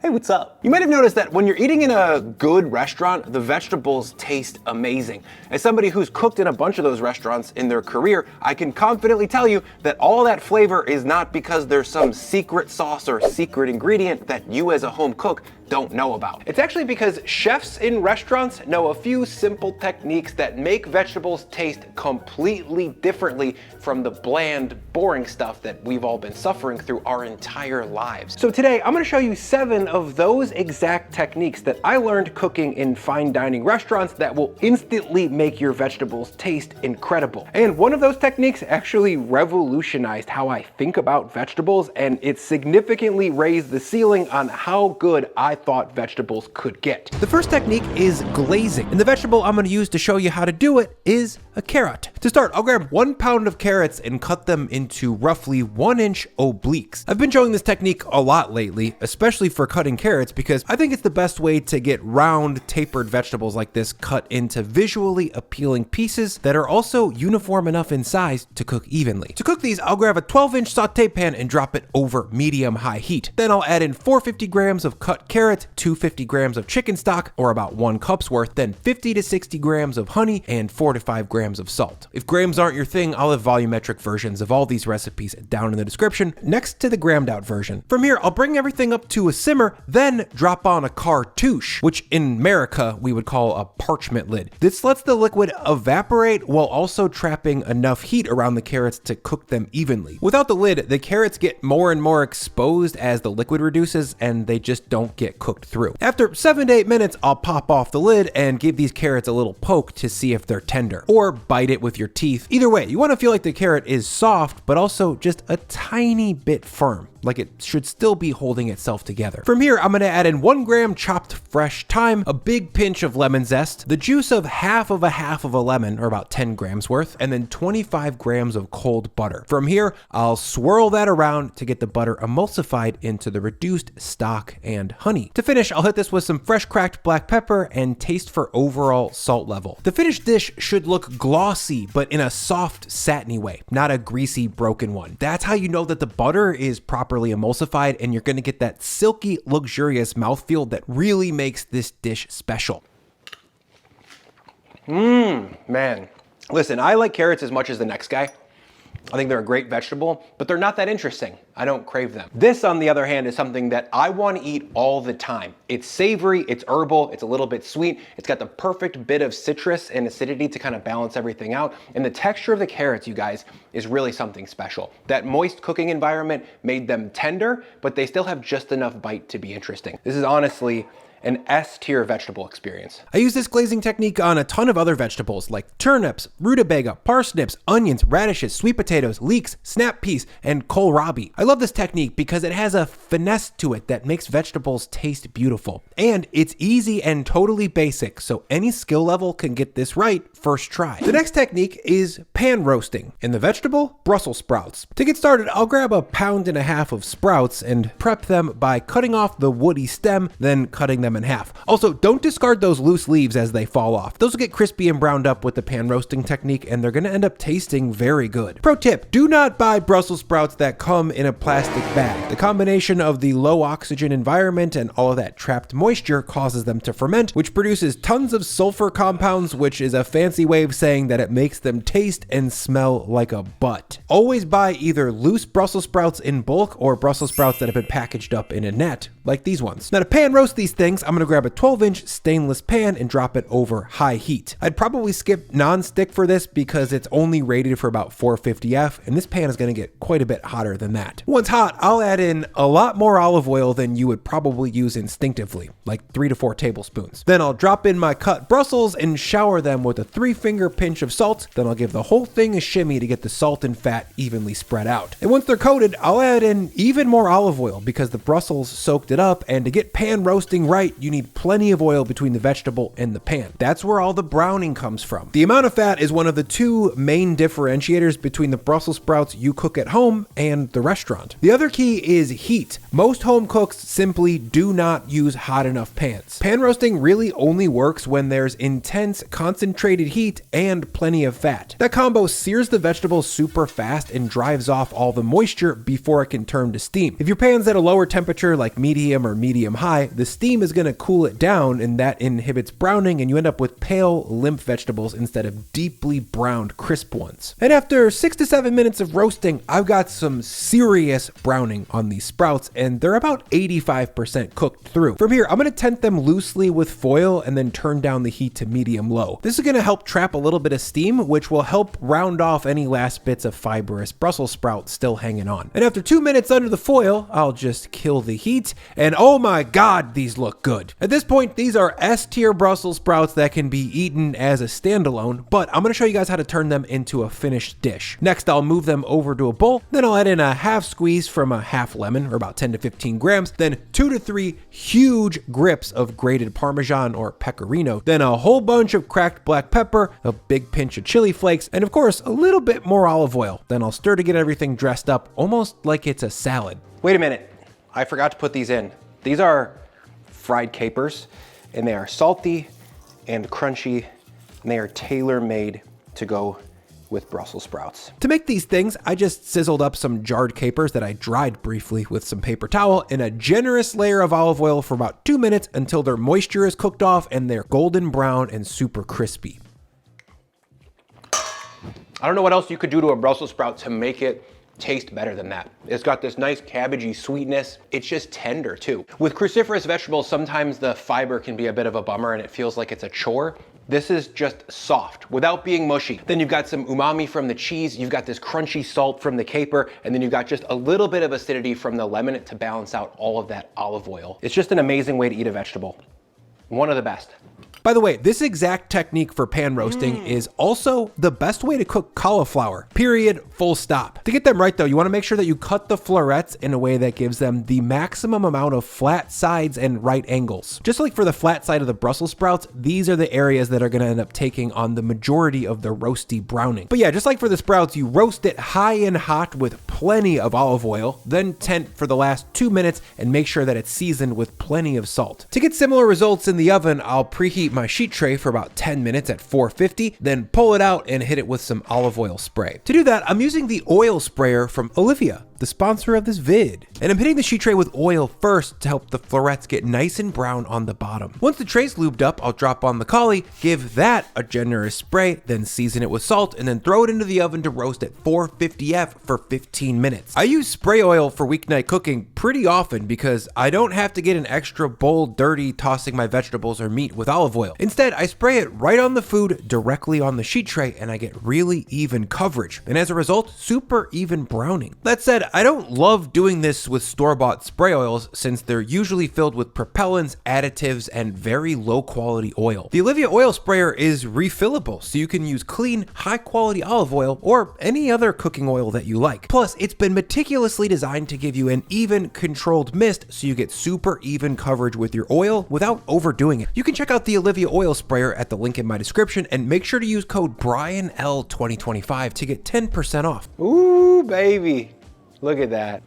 Hey, what's up? You might have noticed that when you're eating in a good restaurant, the vegetables taste amazing. As somebody who's cooked in a bunch of those restaurants in their career, I can confidently tell you that all that flavor is not because there's some secret sauce or secret ingredient that you as a home cook don't know about. It's actually because chefs in restaurants know a few simple techniques that make vegetables taste completely differently from the bland, boring stuff that we've all been suffering through our entire lives. So today, I'm gonna show you 7 of those exact techniques that I learned cooking in fine dining restaurants that will instantly make your vegetables taste incredible. And one of those techniques actually revolutionized how I think about vegetables, and it significantly raised the ceiling on how good I thought vegetables could get. The first technique is glazing, and the vegetable I'm gonna use to show you how to do it is a carrot. To start, I'll grab 1 pound of carrots and cut them into roughly 1-inch obliques. I've been showing this technique a lot lately, especially for cutting carrots, because I think it's the best way to get round, tapered vegetables like this cut into visually appealing pieces that are also uniform enough in size to cook evenly. To cook these, I'll grab a 12-inch saute pan and drop it over medium-high heat. Then I'll add in 450 grams of cut carrots, 250 grams of chicken stock, or about 1 cup's worth, then 50 to 60 grams of honey, and 4 to 5 grams of salt. If grams aren't your thing, I'll have volumetric versions of all these recipes down in the description next to the grammed out version. From here, I'll bring everything up to a simmer, then drop on a cartouche, which in America we would call a parchment lid. This lets the liquid evaporate while also trapping enough heat around the carrots to cook them evenly. Without the lid, the carrots get more and more exposed as the liquid reduces, and they just don't get cooked through. After 7 to 8 minutes, I'll pop off the lid and give these carrots a little poke to see if they're tender, or bite it with your teeth. Either way, you want to feel like the carrot is soft, but also just a tiny bit firm, like it should still be holding itself together. From here, I'm gonna add in 1 gram chopped fresh thyme, a big pinch of lemon zest, the juice of half of a lemon, or about 10 grams worth, and then 25 grams of cold butter. From here, I'll swirl that around to get the butter emulsified into the reduced stock and honey. To finish, I'll hit this with some fresh cracked black pepper and taste for overall salt level. The finished dish should look glossy, but in a soft, satiny way, not a greasy, broken one. That's how you know that the butter is properly emulsified, and you're gonna get that silky, luxurious mouthfeel that really makes this dish special. Man. Listen, I like carrots as much as the next guy. I think they're a great vegetable, but they're not that interesting. I don't crave them. This, on the other hand, is something that I want to eat all the time. It's savory, it's herbal, it's a little bit sweet, it's got the perfect bit of citrus and acidity to kind of balance everything out, and the texture of the carrots, you guys, is really something special. That moist cooking environment made them tender, but they still have just enough bite to be interesting. This is honestly an S-tier vegetable experience. I use this glazing technique on a ton of other vegetables like turnips, rutabega, parsnips, onions, radishes, sweet potatoes, leeks, snap peas, and kohlrabi. I love this technique because it has a finesse to it that makes vegetables taste beautiful. And it's easy and totally basic, so any skill level can get this right first try. The next technique is pan roasting. In the vegetable, Brussels sprouts. To get started, I'll grab 1.5 pounds of sprouts and prep them by cutting off the woody stem, then cutting them in half. Also, don't discard those loose leaves as they fall off. Those will get crispy and browned up with the pan roasting technique, and they're gonna end up tasting very good. Pro tip, do not buy Brussels sprouts that come in a plastic bag. The combination of the low oxygen environment and all of that trapped moisture causes them to ferment, which produces tons of sulfur compounds, which is a fancy way of saying that it makes them taste and smell like a butt. Always buy either loose Brussels sprouts in bulk or Brussels sprouts that have been packaged up in a net, like these ones. Now, to pan roast these things, I'm gonna grab a 12-inch stainless pan and drop it over high heat. I'd probably skip non-stick for this because it's only rated for about 450F, and this pan is gonna get quite a bit hotter than that. Once hot, I'll add in a lot more olive oil than you would probably use instinctively, like 3 to 4 tablespoons. Then I'll drop in my cut Brussels and shower them with a 3-finger pinch of salt. Then I'll give the whole thing a shimmy to get the salt and fat evenly spread out. And once they're coated, I'll add in even more olive oil because the Brussels soaked it up, and to get pan roasting right, right, you need plenty of oil between the vegetable and the pan. That's where all the browning comes from. The amount of fat is one of the two main differentiators between the Brussels sprouts you cook at home and the restaurant. The other key is heat. Most home cooks simply do not use hot enough pans. Pan roasting really only works when there's intense concentrated heat and plenty of fat. That combo sears the vegetables super fast and drives off all the moisture before it can turn to steam. If your pan's at a lower temperature like medium or medium high, the steam is going to cool it down and that inhibits browning and you end up with pale, limp vegetables instead of deeply browned, crisp ones. And after 6 to 7 minutes of roasting, I've got some serious browning on these sprouts and they're about 85% cooked through. From here, I'm going to tent them loosely with foil and then turn down the heat to medium low. This is going to help trap a little bit of steam, which will help round off any last bits of fibrous Brussels sprout still hanging on. And after 2 minutes under the foil, I'll just kill the heat and oh my god, these look good. At this point, these are S-tier Brussels sprouts that can be eaten as a standalone, but I'm going to show you guys how to turn them into a finished dish. Next, I'll move them over to a bowl, then I'll add in a half squeeze from a half lemon, or about 10 to 15 grams, then 2 to 3 huge grips of grated parmesan or pecorino, then a whole bunch of cracked black pepper, a big pinch of chili flakes, and of course, a little bit more olive oil. Then I'll stir to get everything dressed up, almost like it's a salad. Wait a minute, I forgot to put these in. These are fried capers, and they are salty and crunchy, and they are tailor-made to go with Brussels sprouts. To make these things, I just sizzled up some jarred capers that I dried briefly with some paper towel in a generous layer of olive oil for about 2 minutes until their moisture is cooked off and they're golden brown and super crispy. I don't know what else you could do to a Brussels sprout to make it taste better than that. It's got this nice cabbagey sweetness. It's just tender too. With cruciferous vegetables, sometimes the fiber can be a bit of a bummer and it feels like it's a chore. This is just soft without being mushy. Then you've got some umami from the cheese, you've got this crunchy salt from the caper, and then you've got just a little bit of acidity from the lemon to balance out all of that olive oil. It's just an amazing way to eat a vegetable. One of the best. By the way, this exact technique for pan roasting is also the best way to cook cauliflower, period, full stop. To get them right though, you wanna make sure that you cut the florets in a way that gives them the maximum amount of flat sides and right angles. Just like for the flat side of the Brussels sprouts, these are the areas that are gonna end up taking on the majority of the roasty browning. But yeah, just like for the sprouts, you roast it high and hot with plenty of olive oil, then tent for the last 2 minutes and make sure that it's seasoned with plenty of salt. To get similar results in the oven, I'll preheat my sheet tray for about 10 minutes at 450, then pull it out and hit it with some olive oil spray. To do that, I'm using the oil sprayer from Olivia, the sponsor of this vid. And I'm hitting the sheet tray with oil first to help the florets get nice and brown on the bottom. Once the tray's lubed up, I'll drop on the cauli, give that a generous spray, then season it with salt, and then throw it into the oven to roast at 450F for 15 minutes. I use spray oil for weeknight cooking pretty often because I don't have to get an extra bowl dirty tossing my vegetables or meat with olive oil. Instead, I spray it right on the food directly on the sheet tray and I get really even coverage. And as a result, super even browning. That said, I don't love doing this with store-bought spray oils since they're usually filled with propellants, additives, and very low quality oil. The Olivia oil sprayer is refillable, so you can use clean, high quality olive oil or any other cooking oil that you like. Plus, it's been meticulously designed to give you an even controlled mist so you get super even coverage with your oil without overdoing it. You can check out the Olivia oil sprayer at the link in my description and make sure to use code BrianL2025 to get 10% off. Ooh, baby. Look at that.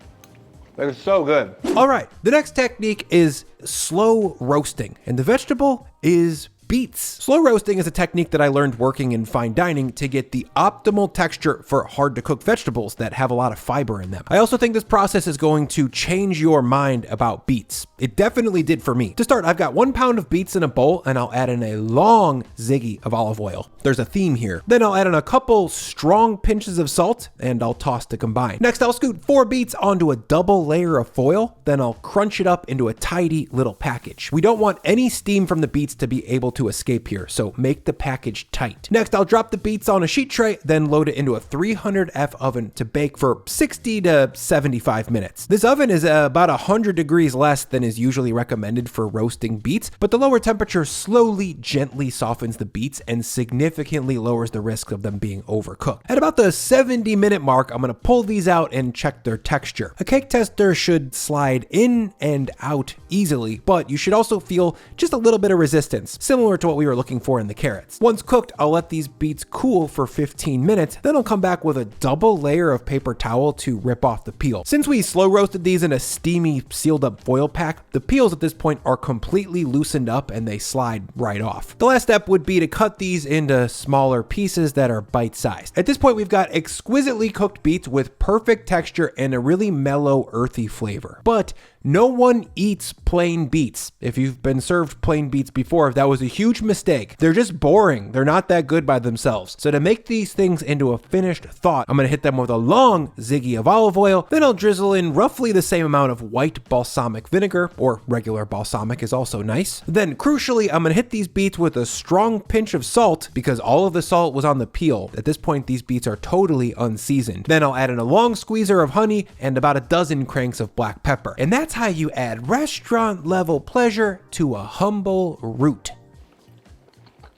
They're so good. All right, the next technique is slow roasting, and the vegetable is beets. Slow roasting is a technique that I learned working in fine dining to get the optimal texture for hard to cook vegetables that have a lot of fiber in them. I also think this process is going to change your mind about beets. It definitely did for me. To start, I've got 1 pound of beets in a bowl and I'll add in a long ziggy of olive oil. There's a theme here. Then I'll add in a couple strong pinches of salt and I'll toss to combine. Next, I'll scoot 4 beets onto a double layer of foil. Then I'll crunch it up into a tidy little package. We don't want any steam from the beets to be able to to escape here, so make the package tight. Next, I'll drop the beets on a sheet tray, then load it into a 300F oven to bake for 60 to 75 minutes. This oven is about 100 degrees less than is usually recommended for roasting beets, but the lower temperature slowly, gently softens the beets and significantly lowers the risk of them being overcooked. At about the 70-minute mark, I'm gonna pull these out and check their texture. A cake tester should slide in and out easily, but you should also feel just a little bit of resistance, similar to what we were looking for in the carrots. Once cooked, I'll let these beets cool for 15 minutes, then I'll come back with a double layer of paper towel to rip off the peel. Since we slow roasted these in a steamy sealed up foil pack, the peels at this point are completely loosened up and they slide right off. The last step would be to cut these into smaller pieces that are bite-sized. At this point, we've got exquisitely cooked beets with perfect texture and a really mellow, earthy flavor. But no one eats plain beets. If you've been served plain beets before, that was a huge mistake. They're just boring. They're not that good by themselves. So to make these things into a finished thought, I'm gonna hit them with a long ziggy of olive oil, then I'll drizzle in roughly the same amount of white balsamic vinegar, or regular balsamic is also nice. Then crucially, I'm gonna hit these beets with a strong pinch of salt because all of the salt was on the peel. At this point, these beets are totally unseasoned. Then I'll add in a long squeezer of honey and about a dozen cranks of black pepper. And that's how you add restaurant level pleasure to a humble root.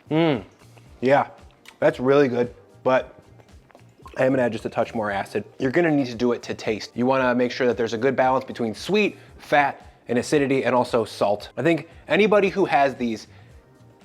Yeah, that's really good, but I am gonna add just a touch more acid. You're gonna need to do it to taste. You wanna make sure that there's a good balance between sweet, fat, and acidity, and also salt. I think anybody who has these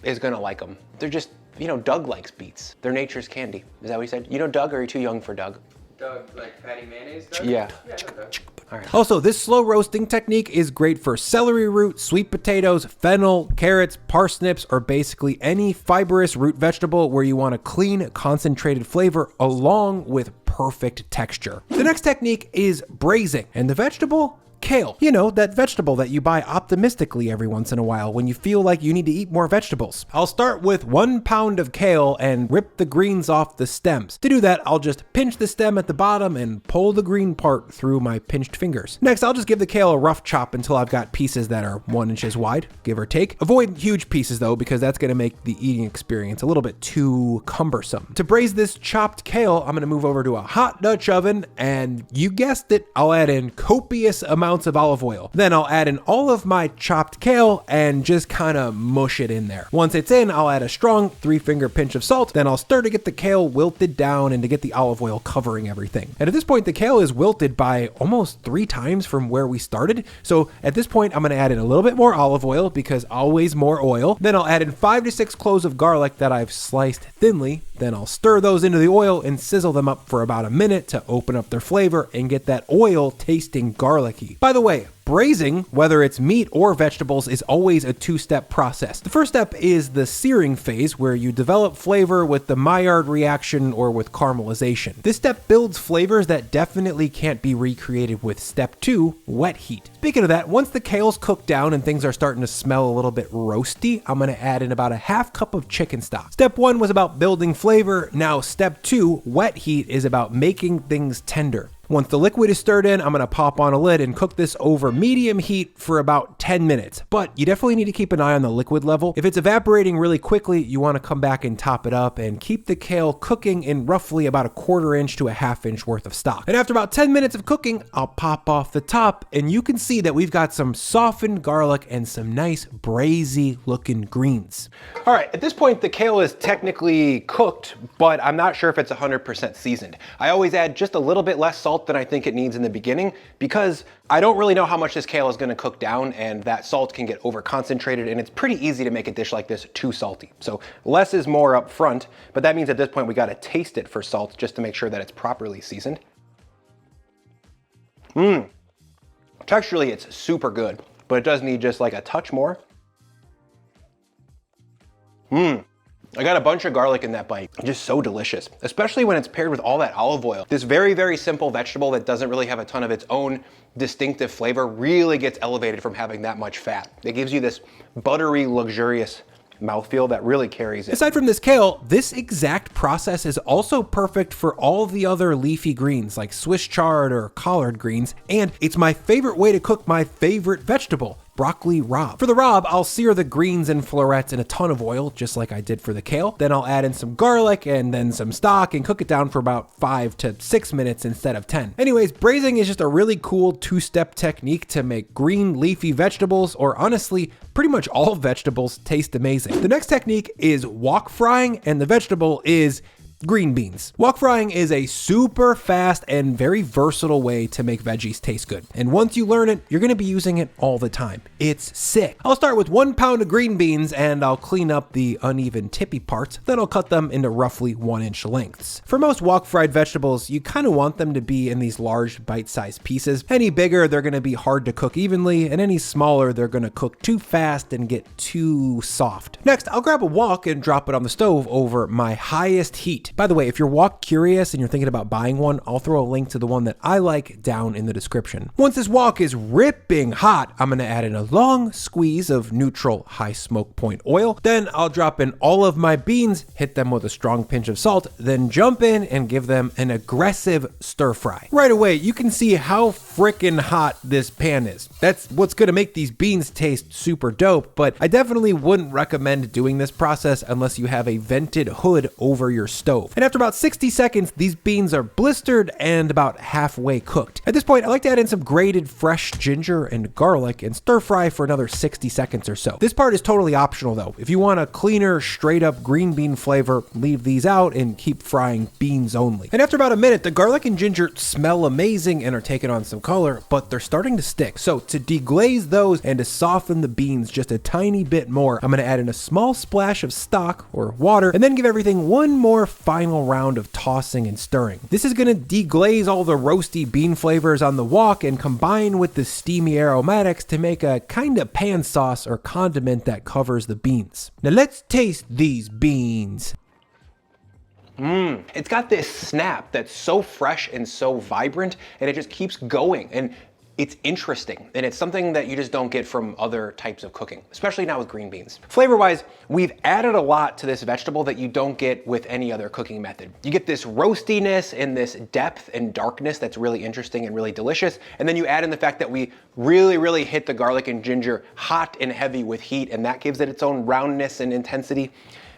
is gonna like them. They're just, you know, Doug likes beets. They're nature's candy. Is that what he said? You know Doug, or are you too young for Doug? Doug, like fatty mayonnaise Doug? Yeah. Yeah, I know Doug. All right. Also, this slow roasting technique is great for celery root, sweet potatoes, fennel, carrots, parsnips, or basically any fibrous root vegetable where you want a clean, concentrated flavor along with perfect texture. The next technique is braising, and the vegetable, kale. You know, that vegetable that you buy optimistically every once in a while when you feel like you need to eat more vegetables. I'll start with 1 pound of kale and rip the greens off the stems. To do that, I'll just pinch the stem at the bottom and pull the green part through my pinched fingers. Next, I'll just give the kale a rough chop until I've got pieces that are 1 inch wide, give or take. Avoid huge pieces though, because that's gonna make the eating experience a little bit too cumbersome. To braise this chopped kale, I'm gonna move over to a hot Dutch oven, and you guessed it, I'll add in copious amounts of olive oil. Then I'll add in all of my chopped kale and just kind of mush it in there. Once it's in, I'll add a strong 3-finger pinch of salt. Then I'll stir to get the kale wilted down and to get the olive oil covering everything. And at this point, the kale is wilted by almost 3 times from where we started. So at this point, I'm gonna add in a little bit more olive oil because always more oil. Then I'll add in 5 to 6 cloves of garlic that I've sliced thinly. Then I'll stir those into the oil and sizzle them up for about a minute to open up their flavor and get that oil tasting garlicky. By the way, braising, whether it's meat or vegetables, is always a 2-step process. The first step is the searing phase, where you develop flavor with the Maillard reaction or with caramelization. This step builds flavors that definitely can't be recreated with step 2, wet heat. Speaking of that, once the kale's cooked down and things are starting to smell a little bit roasty, I'm gonna add in about a half cup of chicken stock. Step 1 was about building flavor. Now step 2, wet heat, is about making things tender. Once the liquid is stirred in, I'm gonna pop on a lid and cook this over medium heat for about 10 minutes. But you definitely need to keep an eye on the liquid level. If it's evaporating really quickly, you wanna come back and top it up and keep the kale cooking in roughly about a 1/4 inch to a 1/2 inch worth of stock. And after about 10 minutes of cooking, I'll pop off the top and you can see that we've got some softened garlic and some nice braisy looking greens. All right, at this point, the kale is technically cooked, but I'm not sure if it's 100% seasoned. I always add just a little bit less salt than I think it needs in the beginning because I don't really know how much this kale is gonna cook down, and that salt can get over concentrated, and it's pretty easy to make a dish like this too salty. So less is more up front, but that means at this point we gotta taste it for salt just to make sure that it's properly seasoned. Texturally, it's super good, but it does need just like a touch more. I got a bunch of garlic in that bite. Just so delicious, especially when it's paired with all that olive oil. This very, very simple vegetable that doesn't really have a ton of its own distinctive flavor really gets elevated from having that much fat. It gives you this buttery, luxurious mouthfeel that really carries it. Aside from this kale, this exact process is also perfect for all the other leafy greens like Swiss chard or collard greens, and it's my favorite way to cook my favorite vegetable, broccoli rabe. For the rabe, I'll sear the greens and florets in a ton of oil, just like I did for the kale. Then I'll add in some garlic and then some stock and cook it down for about 5 to 6 minutes instead of 10. Anyways, braising is just a really cool two-step technique to make green leafy vegetables, or honestly, pretty much all vegetables, taste amazing. The next technique is wok frying, and the vegetable is green beans. Wok frying is a super fast and very versatile way to make veggies taste good. And once you learn it, you're gonna be using it all the time. It's sick. I'll start with 1 pound of green beans and I'll clean up the uneven tippy parts. Then I'll cut them into roughly 1-inch lengths. For most wok fried vegetables, you kind of want them to be in these large bite-sized pieces. Any bigger, they're gonna be hard to cook evenly, and any smaller, they're gonna cook too fast and get too soft. Next, I'll grab a wok and drop it on the stove over my highest heat. By the way, if you're wok curious and you're thinking about buying one, I'll throw a link to the one that I like down in the description. Once this wok is ripping hot, I'm gonna add in a long squeeze of neutral high smoke point oil. Then I'll drop in all of my beans, hit them with a strong pinch of salt, then jump in and give them an aggressive stir fry. Right away, you can see how freaking hot this pan is. That's what's gonna make these beans taste super dope, but I definitely wouldn't recommend doing this process unless you have a vented hood over your stove. And after about 60 seconds, these beans are blistered and about halfway cooked. At this point, I like to add in some grated fresh ginger and garlic and stir fry for another 60 seconds or so. This part is totally optional though. If you want a cleaner, straight up green bean flavor, leave these out and keep frying beans only. And after about a minute, the garlic and ginger smell amazing and are taking on some color, but they're starting to stick. So to deglaze those and to soften the beans just a tiny bit more, I'm gonna add in a small splash of stock or water and then give everything one more final round of tossing and stirring. This is gonna deglaze all the roasty bean flavors on the wok and combine with the steamy aromatics to make a kind of pan sauce or condiment that covers the beans. Now let's taste these beans. It's got this snap that's so fresh and so vibrant, and it just keeps going. And it's interesting, and it's something that you just don't get from other types of cooking, especially not with green beans. Flavor-wise, we've added a lot to this vegetable that you don't get with any other cooking method. You get this roastiness and this depth and darkness that's really interesting and really delicious, and then you add in the fact that we really hit the garlic and ginger hot and heavy with heat, and that gives it its own roundness and intensity.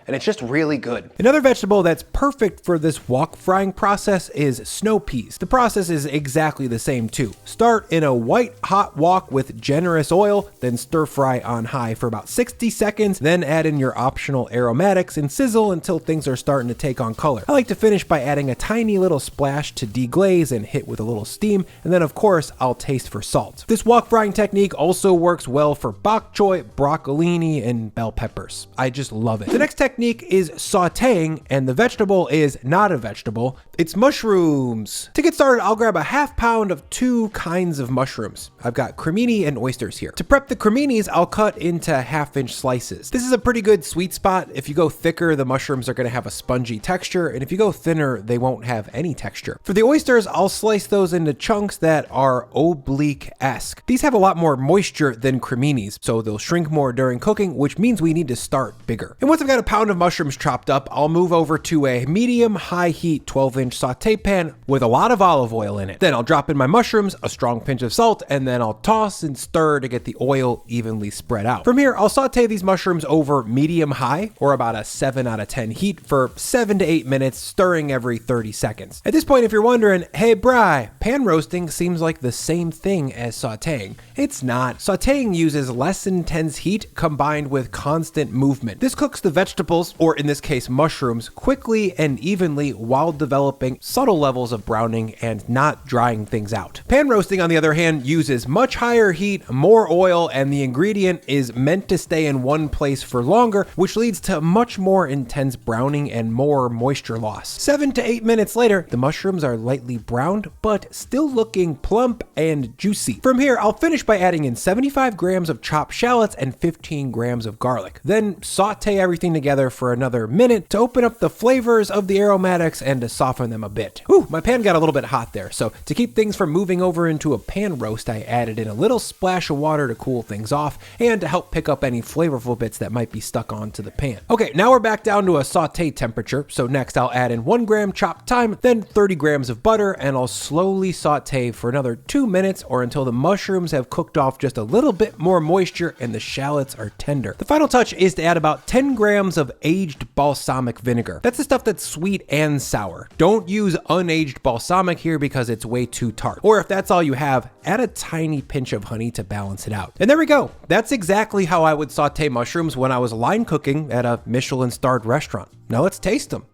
And it's just really good. Another vegetable that's perfect for this wok frying process is snow peas. The process is exactly the same too. Start in a white hot wok with generous oil, then stir fry on high for about 60 seconds, then add in your optional aromatics and sizzle until things are starting to take on color. I like to finish by adding a tiny little splash to deglaze and hit with a little steam, and then of course I'll taste for salt. This wok frying technique also works well for bok choy, broccolini, and bell peppers. I just love it. The next technique is sauteing, and the vegetable is not a vegetable, it's mushrooms. To get started, I'll grab a half pound of 2 kinds of mushrooms. I've got cremini and oysters here. To prep the creminis, I'll cut into 1/2-inch slices. This is a pretty good sweet spot. If you go thicker, the mushrooms are gonna have a spongy texture, and if you go thinner, they won't have any texture. For the oysters, I'll slice those into chunks that are oblique-esque. These have a lot more moisture than creminis, so they'll shrink more during cooking, which means we need to start bigger. And once I've got a pound of mushrooms chopped up, I'll move over to a medium-high heat 12-inch saute pan with a lot of olive oil in it. Then I'll drop in my mushrooms, a strong pinch of salt, and then I'll toss and stir to get the oil evenly spread out. From here, I'll saute these mushrooms over medium-high, or about a 7 out of 10 heat for 7 to 8 minutes, stirring every 30 seconds. At this point, if you're wondering, hey Bri, pan roasting seems like the same thing as sauteing. It's not. Sauteing uses less intense heat combined with constant movement. This cooks the vegetables, or in this case mushrooms, quickly and evenly while developing subtle levels of browning and not drying things out. Pan roasting, on the other hand, uses much higher heat, more oil, and the ingredient is meant to stay in one place for longer, which leads to much more intense browning and more moisture loss. 7 to 8 minutes later, the mushrooms are lightly browned, but still looking plump and juicy. From here, I'll finish by adding in 75 grams of chopped shallots and 15 grams of garlic. Then saute everything together together for another minute to open up the flavors of the aromatics and to soften them a bit. Ooh, my pan got a little bit hot there, so to keep things from moving over into a pan roast, I added in a little splash of water to cool things off and to help pick up any flavorful bits that might be stuck onto the pan. Okay, now we're back down to a saute temperature, so next I'll add in 1 gram chopped thyme, then 30 grams of butter, and I'll slowly saute for another 2 minutes or until the mushrooms have cooked off just a little bit more moisture and the shallots are tender. The final touch is to add about 10 grams of aged balsamic vinegar. That's the stuff that's sweet and sour. Don't use unaged balsamic here because it's way too tart. Or if that's all you have, add a tiny pinch of honey to balance it out. And there we go. That's exactly how I would saute mushrooms when I was line cooking at a Michelin-starred restaurant. Now let's taste them.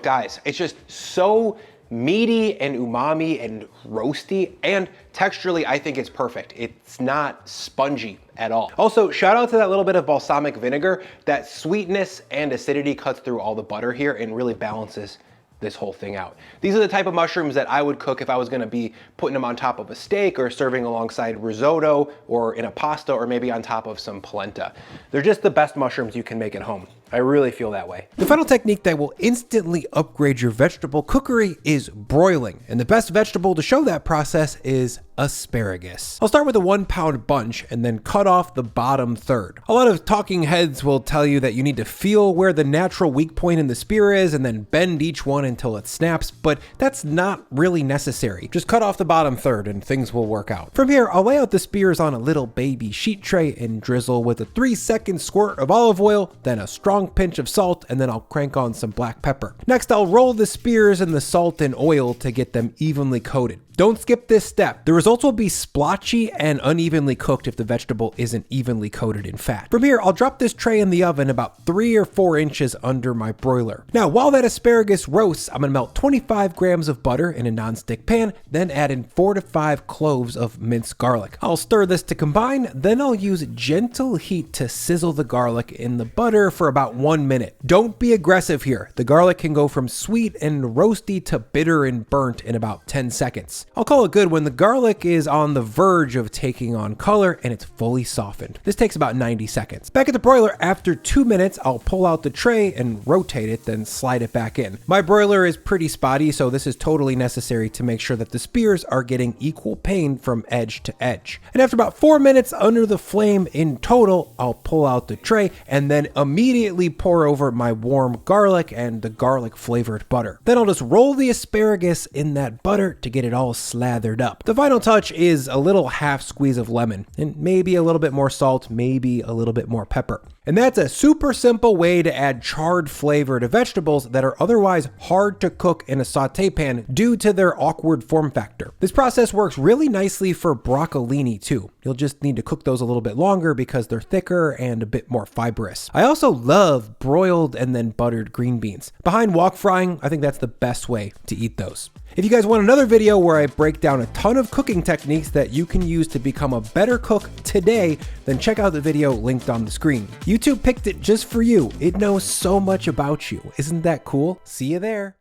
Guys, it's just so meaty and umami and roasty, and texturally I think it's perfect. It's not spongy at all. Also, shout out to that little bit of balsamic vinegar. That sweetness and acidity cuts through all the butter here and really balances this whole thing out. These are the type of mushrooms that I would cook if I was gonna be putting them on top of a steak or serving alongside risotto or in a pasta or maybe on top of some polenta. They're just the best mushrooms you can make at home. I really feel that way. The final technique that will instantly upgrade your vegetable cookery is broiling, and the best vegetable to show that process is asparagus. I'll start with a 1 pound bunch and then cut off the bottom third. A lot of talking heads will tell you that you need to feel where the natural weak point in the spear is and then bend each one until it snaps, but that's not really necessary. Just cut off the bottom third and things will work out. From here, I'll lay out the spears on a little baby sheet tray and drizzle with a 3-second squirt of olive oil, then a strong pinch of salt, and then I'll crank on some black pepper. Next, I'll roll the spears in the salt and oil to get them evenly coated. Don't skip this step. The results will be splotchy and unevenly cooked if the vegetable isn't evenly coated in fat. From here, I'll drop this tray in the oven about 3 or 4 inches under my broiler. Now, while that asparagus roasts, I'm gonna melt 25 grams of butter in a nonstick pan, then add in 4 to 5 cloves of minced garlic. I'll stir this to combine, then I'll use gentle heat to sizzle the garlic in the butter for about 1 minute. Don't be aggressive here. The garlic can go from sweet and roasty to bitter and burnt in about 10 seconds. I'll call it good when the garlic is on the verge of taking on color and it's fully softened. This takes about 90 seconds. Back at the broiler, after 2 minutes, I'll pull out the tray and rotate it, then slide it back in. My broiler is pretty spotty, so this is totally necessary to make sure that the spears are getting equal pain from edge to edge. And after about 4 minutes under the flame in total, I'll pull out the tray and then immediately pour over my warm garlic and the garlic flavored butter. Then I'll just roll the asparagus in that butter to get it all slathered up. The final touch is a little half squeeze of lemon and maybe a little bit more salt, maybe a little bit more pepper. And that's a super simple way to add charred flavor to vegetables that are otherwise hard to cook in a saute pan due to their awkward form factor. This process works really nicely for broccolini too. You'll just need to cook those a little bit longer because they're thicker and a bit more fibrous. I also love broiled and then buttered green beans. Behind wok frying, I think that's the best way to eat those. If you guys want another video where I break down a ton of cooking techniques that you can use to become a better cook today, then check out the video linked on the screen. YouTube picked it just for you. It knows so much about you. Isn't that cool? See you there.